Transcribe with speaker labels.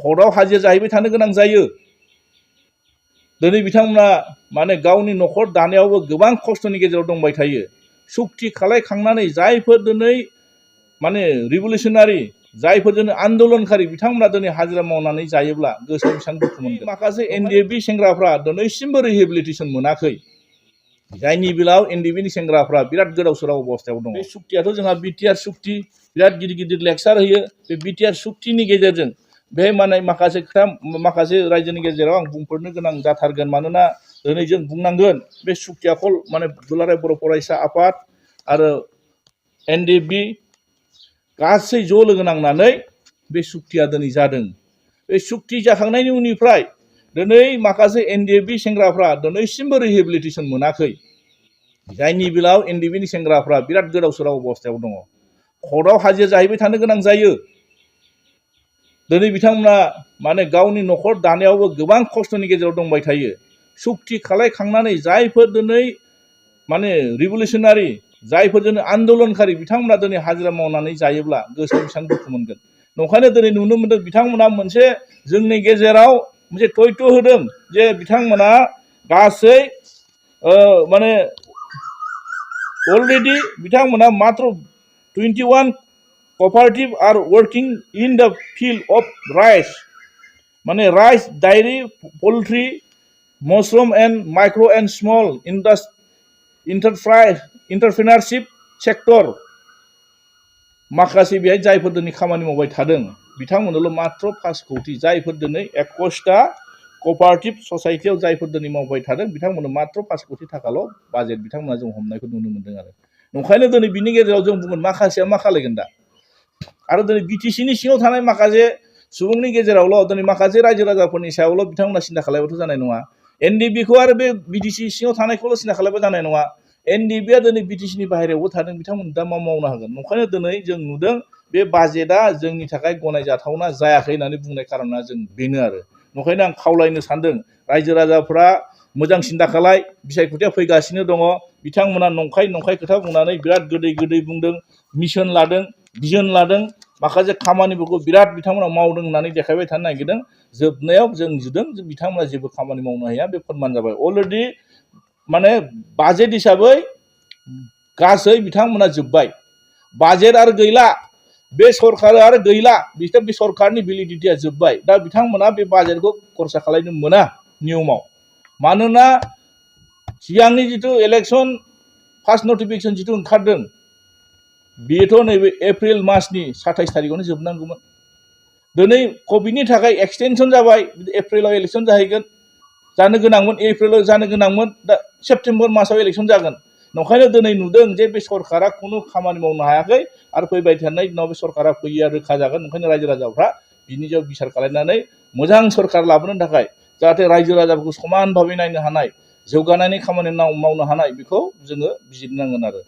Speaker 1: कर्टआव हाजिर जाहैबाय थानो गोनां जायो। दिनै बिथांमोना माने गावनि न'खर दानायावबो गोबां खस्थ'नि गेजेराव दंबाय थायो। सुक्ति खालायखांनानै जायफोर दिनै माने रिभलिउसनारि जायफोर दिनै आन्दोलनकारि बिथांमोना दिनै हाजिरा मावनानै जायोब्ला गोसोआव बेसेबां दुखु मोनगोन। माखासे एनडिएफबि सेंग्राफ्रा दिनैसिमबो रिहेबिलिटेसन मोनाखै, जायनि बेलायाव एनडिएफबिनि सेंग्राफ्रा बिराद गोदाव सोराव अबस्थायाव दङ। बे सुक्तियाथ' जोंहा बिटिआर सुक्ति बिराद गिदिर गिदिर लेक्सार होयो। बे बिटिआर सुक्तिनि गेजेरजों बे माने माखासे खोथा माखासे रायजोनि गेजेराव आं बुंफोरनो गोनां जाथारगोन। मानोना दिनै जों बुंनांगोन बे सुक्तिया माने दुलाराय बर' फरायसा आफाद आरो एनडिएफबि गासै ज' लोगो नांनानै बे सुक्तिया दिनै जादों। बे सुक्ति जाखांनायनि उननिफ्राय दिनै माखासे एनडिएफबि सेंग्राफ्रा दिनैसिमबो रिहेबिलिटेसन मोनाखै, जायनि बेलायाव एनडिएफबिनि सेंग्राफ्रा बिराद गोदाव सोराव अबस्थायाव दङ। कर्टआव हाजिर जाहैबाय थानो गोनां जायो। दिनै बिथांमोना माने गावनि न'खर दानायावबो गोबां खस्थ'नि गेजेराव दंबाय थायो। सुक्ति खालायखांनानै जायफोर दिनै माने रिभलिउसनारि जायफोर दिनै आन्दोलनकारि बिथांमोना दिनै हाजिरा मावनानै जायोब्ला गोसोआव बेसेबां दुखु मोनगोन। नंखायनो दिनै नुनो मोनदों बिथांमोना मोनसे जोंनि गेजेराव मोनसे थयथ' होदों जे बिथांमोना गासै माने अलरेडि बिथांमोना मात्र 21 cooperative are working in the field of rice, माने rice, diary, poultry, mushroom and micro and small entrepreneurship sector. माखासे बेहाय जायफोर दिनै खामानि मावबाय थादों बिथांमोननोल' मात्र 5 कोटी, जायफोर दिनै 21टा कपारेटिभ ससाइटियाव जायफोर दिनै मावबाय थादों बिथांमोननो मात्र 5 कोटी थाखाल' बाजेट बिथांमोना जों हमनायखौ नुनो मोनदों आरो। नंखायनो दिनै बिनि गेजेराव जों बुंगोन माखासेया मा खालायगोन दा। आरो दिनै बिटिसिनि सिङाव थानाय माखासे सुबुंनि गेजेरावल' दिनै माखासे रायजो राजाफोरनि सायावल' बिथांमोना सिन्था खालामबाथ' जानाय नङा। एनडिएफबिखौ आरो बे बिटिसि सिङाव थानायखौल' सिन्था खालामबा जानाय नङा। एनडिएफबिया दिनै बिटिसिनि बाहेरायावबो थादों, बिथांमोन दा मा मावनो हागोन। नंखायनो दिनै जों नुदों बे बाजेटआ जोंनि थाखाय गनायजाथावना जायाखै होननानै बुंनाय खारना जों बेनो आरो। नंखायनो आं खावलायनो सानदों रायजो राजाफ्रा मोजां सिन्था खालाय, बिसायख'थिया फैगासिनो दङ। बिथांमोना नंखाय खोथा बुंनानै बिराद गोदै बुंदों, मिशन लादों, भिजन लादों, माखासे खामानिफोरखौ बिराद बिथांमोना मावदों होननानै देखायबाय थानो नागिरदों। जोबनायाव जों नुदों बिथांमोना जेबो खामानि मावनो हाया, बे फोरमान जाबाय। अलरेडि माने बाजेट हिसाबै गासै बिथांमोना जोब्बाय, बाजेट आरो गैला, बे सरकार आरो गैला, बिसोर बे सरकारनि भेलिडिटिया जोब्बाय। दा बिथांमोना बे बाजेटखौ खरसा खालामनो मोना नियमाव। मानोना सिगांनि जिथु इलेक्शन फार्स्ट नटिफिकेशन जिथु ओंखारदों बेथ' नैबे एप्रिल मासनि 27 तारिखआवनो जोबनांगौमोन। दिनै कभिडनि थाखाय एक्सटेनसन जाबाय, एप्रिलाव इलेक्शन जाहैगोन, जानो गोनांमोन एप्रिलाव जानो गोनांमोन, दा सेप्तेम्बर मासाव इलेक्शन जागोन। नंखायनो दिनै नुदों जे बे सरकारा खुनु खामानि मावनो हायाखै आरो फैबाय थानाय दिनाव बे सरकारा फैया रोखा जागोन। ओंखायनो रायजो राजाफ्रा बिनि सायाव बिसार खालामनानै मोजां सरकार लाबोनो थाखाय जाहाथे रायजो राजाफोरखौ समान भाबै नायनो हानाय, जौगानायनि खामानि मावनो हानाय बेखौ जोङो बिजिरनांगोन आरो।